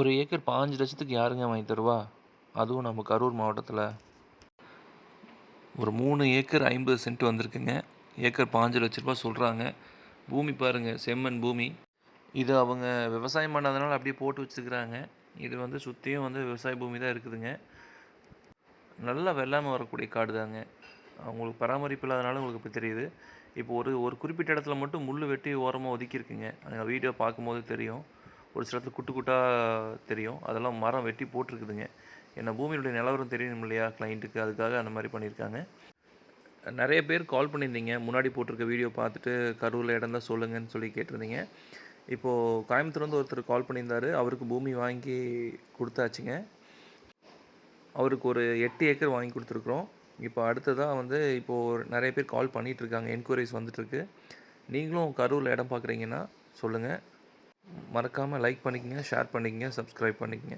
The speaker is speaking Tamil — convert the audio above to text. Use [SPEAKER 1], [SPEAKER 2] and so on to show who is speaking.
[SPEAKER 1] ஒரு ஏக்கர் 15,00,000க்கு யாருங்க வாங்கி தருவா? அதுவும் நம்ம கரூர் மாவட்டத்தில. ஒரு 3 ஏக்கர் 50 சென்ட் வந்திருக்குங்க. ஏக்கர் ரூ. 15,00,000 சொல்றாங்க. பூமி பாருங்க, செம்மண் பூமி. இது அவங்க விவசாயம் பண்ணாதனால அப்படியே போட்டு வச்சுருக்குறாங்க. இது வந்து சுத்தியும் வந்து விவசாய பூமி தான் இருக்குதுங்க. நல்லா வெள்ளாமை வரக்கூடிய காடு தாங்க. உங்களுக்கு பராமரிப்பு இல்லாதனால உங்களுக்கு இப்படி தெரியுது. இப்போ ஒரு ஒரு குறிப்பிட்ட இடத்துல மட்டும் முள்ளு வெட்டி ஓரமா ஒதுக்கியிருக்குங்க. வீடியோ பார்க்கும்போது தெரியும். ஒரு சில இடத்துல குட்டு குட்டா தெரியும். அதெல்லாம் மரம் வெட்டி போட்டிருக்குதுங்க. ஏன்னா பூமியினுடைய நிலவரம் தெரியணும் இல்லையா கிளையண்ட்டுக்கு, அதுக்காக அந்த மாரி பண்ணியிருக்காங்க. நெறைய பேர் கால் பண்ணியிருந்தீங்க. முன்னாடி போட்டிருக்க வீடியோ பார்த்துட்டு கரூர்ல இடம் இருந்தா சொல்லுங்கன்னு சொல்லி கேட்டிருந்தீங்க. இப்போது கோயம்புத்தூர்லேருந்து ஒருத்தர் கால் பண்ணியிருந்தாரு. அவருக்கு பூமி வாங்கி குடுத்தாச்சுங்க. அவருக்கு ஒரு 8 ஏக்கர் வாங்கி குடுத்துருக்குறோம். இப்போ அடுத்ததா வந்து நெறைய பேர் கால் பண்ணிட்டுருக்காங்க. என்கொயரீஸ் வந்துட்டுருக்கு. நீங்களும் கரூர்ல இடம் பார்க்குறீங்கன்னா சொல்லுங்க. மறக்காம லைக் பண்ணிக்கங்க, ஷேர் பண்ணிக்கங்க, சப்ஸ்கிரைப் பண்ணிக்கங்க.